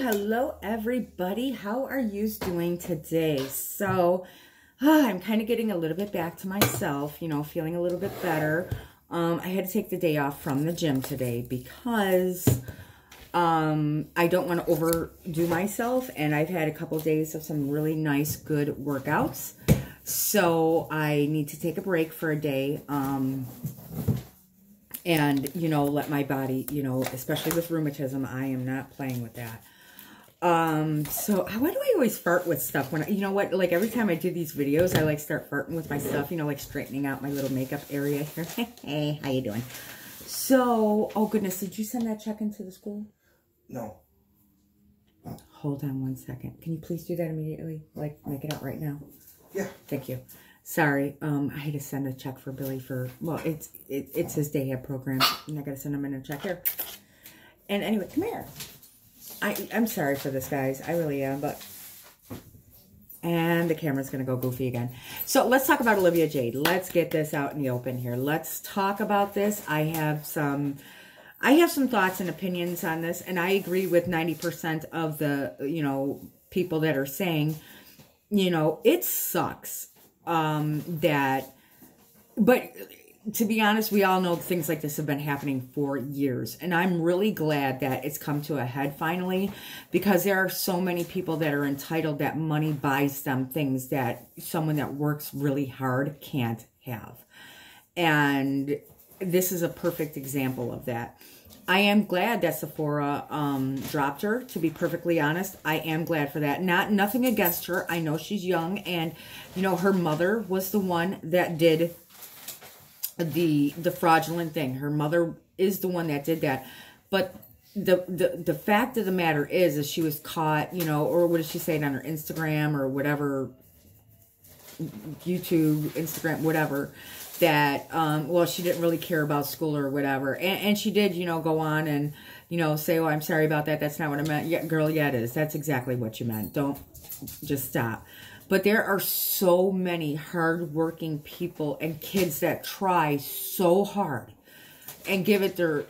Hello everybody. How are you doing today? So I'm kind of getting a little bit back to myself, feeling a little bit better. I had to take the day off from the gym today because I don't want to overdo myself, and I've had a couple of days of some really nice, good workouts. So I need to take a break for a day. And, let my body, especially with rheumatism, I am not playing with that. So why do I always fart with stuff when, like every time I do these videos, I start farting with my stuff, like straightening out my little makeup area here. Hey, how you doing? So, oh goodness, did you send that check into the school? No. Hold on one second. Can you please do that immediately? Make it out right now. Yeah. Thank you. Sorry, I had to send a check for Billy for, well, it's his day head program, and I got to send him in a check here. And anyway, come here. I'm sorry for this, guys. I really am, but, and the camera's going to go goofy again. So let's talk about Olivia Jade. Let's get this out in the open here. Let's talk about this. I have some thoughts and opinions on this, and I agree with 90% of the, people that are saying, it sucks. But to be honest, we all know things like this have been happening for years, and I'm really glad that it's come to a head finally, because there are so many people that are entitled that money buys them things that someone that works really hard can't have. And this is a perfect example of that. I am glad that Sephora dropped her, to be perfectly honest. I am glad for that. Nothing against her. I know she's young, and her mother was the one that did the fraudulent thing. Her mother is the one that did that. But the fact of the matter is she was caught, or what did she say on her Instagram or whatever, YouTube, Instagram, whatever, that, well, she didn't really care about school or whatever. And she did, go on and, say, oh, I'm sorry about that. That's not what I meant. Yeah, girl, yeah, it is. That's exactly what you meant. Don't just stop. But there are so many hardworking people and kids that try so hard and give it their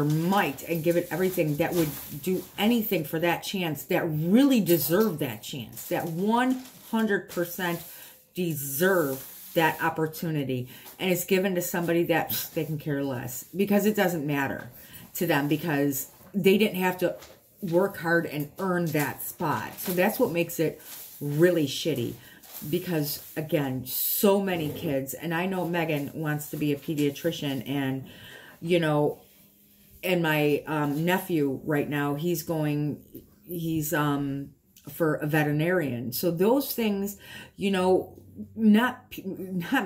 might and give it everything, that would do anything for that chance, that really deserve that chance, that 100% deserve that opportunity, and it's given to somebody that they can care less, because it doesn't matter to them, because they didn't have to work hard and earn that spot. So that's what makes it really shitty, because again, so many kids, and I know Megan wants to be a pediatrician, and and my nephew right now, he's for a veterinarian. So those things, not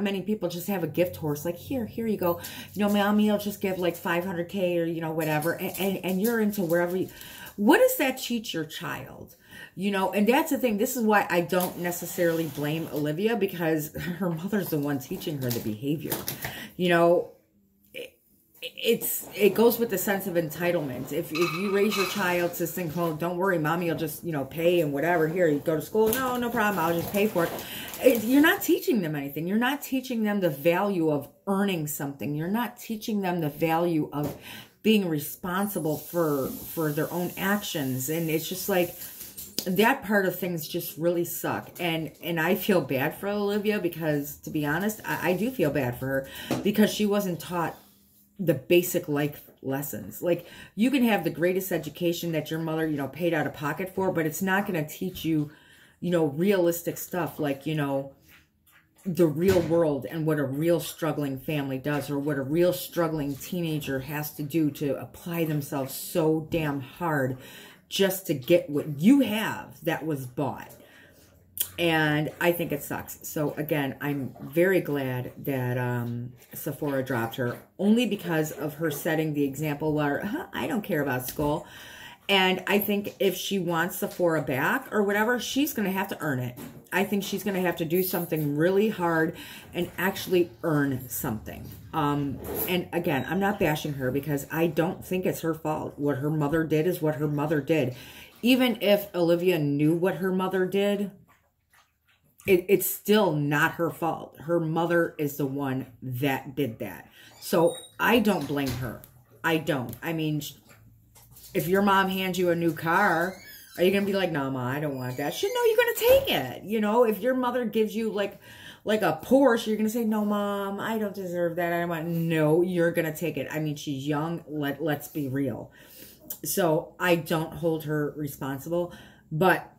many people just have a gift horse, like here you go, mommy, I'll just give like 500K or whatever, and you're into wherever what does that teach your child? And that's the thing. This is why I don't necessarily blame Olivia, because her mother's the one teaching her the behavior. It goes with the sense of entitlement. If you raise your child to think, oh, don't worry, mommy will just, pay and whatever. Here, you go to school. No problem. I'll just pay for it. You're not teaching them anything. You're not teaching them the value of earning something. You're not teaching them the value of being responsible for their own actions. And it's just like, that part of things just really suck. And I feel bad for Olivia, because to be honest, I do feel bad for her, because she wasn't taught the basic life lessons. Like, you can have the greatest education that your mother, paid out of pocket for, but it's not going to teach you, realistic stuff, like, the real world and what a real struggling family does, or what a real struggling teenager has to do to apply themselves so damn hard just to get what you have that was bought. And I think it sucks. So again, I'm very glad that Sephora dropped her, only because of her setting the example where I don't care about school. And I think if she wants Sephora back or whatever, she's going to have to earn it. I think she's going to have to do something really hard and actually earn something. And again, I'm not bashing her, because I don't think it's her fault. What her mother did is what her mother did. Even if Olivia knew what her mother did, it's still not her fault. Her mother is the one that did that. So I don't blame her. I don't. I mean, if your mom hands you a new car, are you going to be like, no, Ma, I don't want that? Shit, no, you're going to take it. You know, if your mother gives you like a Porsche, you're going to say, no, Mom, I don't deserve that. I don't want, no, you're going to take it. I mean, she's young. Let's be real. So I don't hold her responsible. But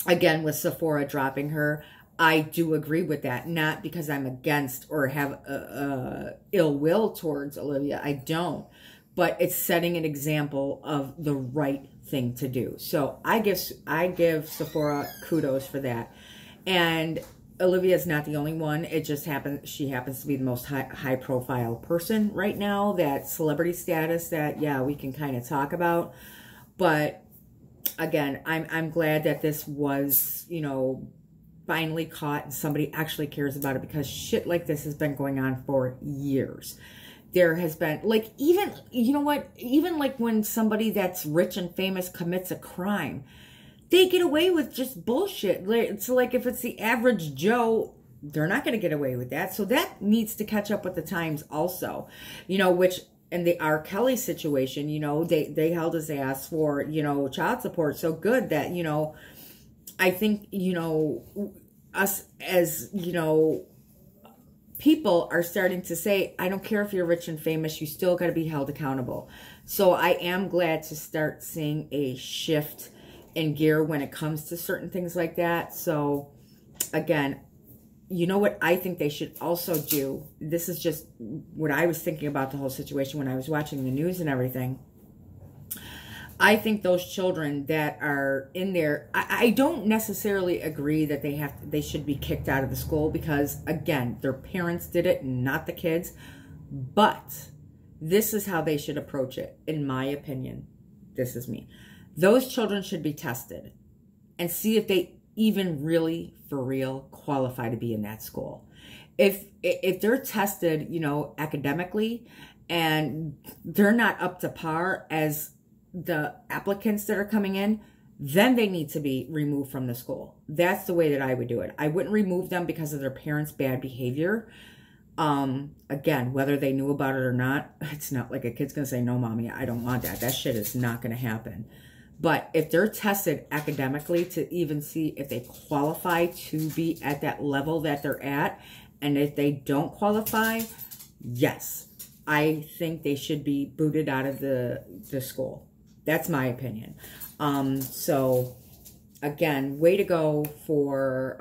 again, with Sephora dropping her, I do agree with that. Not because I'm against or have ill will towards Olivia. I don't. But it's setting an example of the right thing to do. So I give Sephora kudos for that. And Olivia is not the only one. It just happens, she happens to be the most high profile person right now, that celebrity status that, yeah, we can kind of talk about. But again, I'm glad that this was, you know, finally caught and somebody actually cares about it, because shit like this has been going on for years. There has been, like, even, you know what, even like when somebody that's rich and famous commits a crime, they get away with just bullshit. It's like, if it's the average Joe, they're not going to get away with that. So that needs to catch up with the times also, you know, which in the R. Kelly situation, you know, they held his ass for, you know, child support. So good that, you know, I think, you know, us as, you know, people are starting to say, I don't care if you're rich and famous, you still got to be held accountable. So I am glad to start seeing a shift in gear when it comes to certain things like that. So again, you know what I think they should also do? This is just what I was thinking about the whole situation when I was watching the news and everything. I think those children that are in there, I don't necessarily agree that they should be kicked out of the school, because again, their parents did it, not the kids. But this is how they should approach it, in my opinion. This is me. Those children should be tested and see if they even really, for real, qualify to be in that school. If they're tested, you know, academically, and they're not up to par as the applicants that are coming in, then they need to be removed from the school. That's the way that I would do it. I wouldn't remove them because of their parents' bad behavior. Again, whether they knew about it or not, it's not like a kid's going to say, no, Mommy, I don't want that. That shit is not going to happen. But if they're tested academically to even see if they qualify to be at that level that they're at, and if they don't qualify, yes, I think they should be booted out of the school. That's my opinion. So again, way to go for,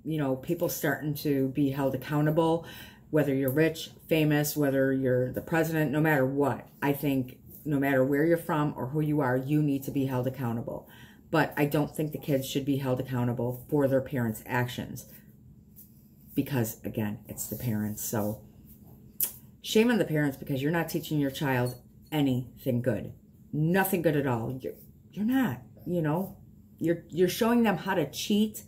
you know, people starting to be held accountable, whether you're rich, famous, whether you're the president, no matter what. I think no matter where you're from or who you are, you need to be held accountable. But I don't think the kids should be held accountable for their parents' actions, because again, it's the parents. So shame on the parents, because you're not teaching your child anything good. Nothing good at all. You're not, you know, you're showing them how to cheat,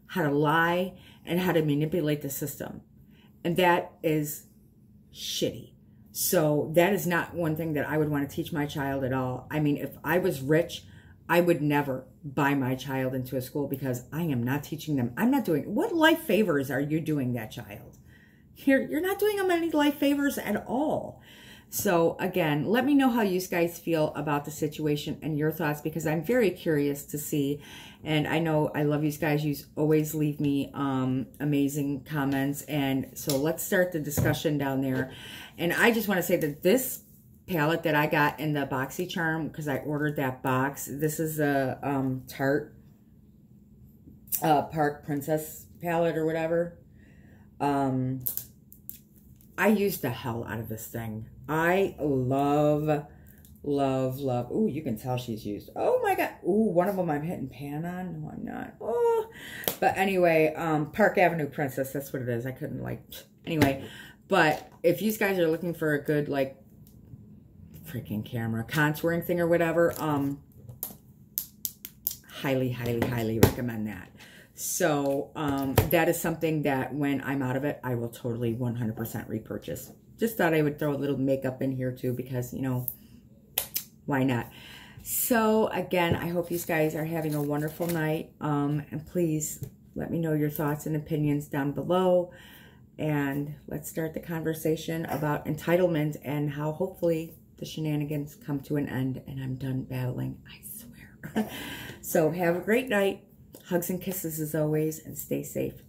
how to lie, and how to manipulate the system. And that is shitty. So that is not one thing that I would want to teach my child at all. I mean, if I was rich, I would never buy my child into a school, because I am not teaching them. I'm not doing, what life favors are you doing that child? You're not doing them any life favors at all. So again, let me know how you guys feel about the situation and your thoughts, because I'm very curious to see. And I know I love you guys. You always leave me amazing comments. And so let's start the discussion down there. And I just want to say that this palette that I got in the BoxyCharm, because I ordered that box, this is a Tarte Park Princess palette or whatever. I used the hell out of this thing. I love, love, love. Ooh, you can tell she's used. Oh my God. Ooh, one of them I'm hitting pan on. No, I'm not. Oh, but anyway, Park Avenue Princess. That's what it is. I couldn't like, anyway. But if you guys are looking for a good, like, freaking camera contouring thing or whatever, highly, highly, highly recommend that. So that is something that when I'm out of it, I will totally 100% repurchase. Just thought I would throw a little makeup in here too, because, you know, why not? So again, I hope you guys are having a wonderful night. And please let me know your thoughts and opinions down below. And let's start the conversation about entitlement and how hopefully the shenanigans come to an end and I'm done battling, I swear. So have a great night. Hugs and kisses as always, and stay safe.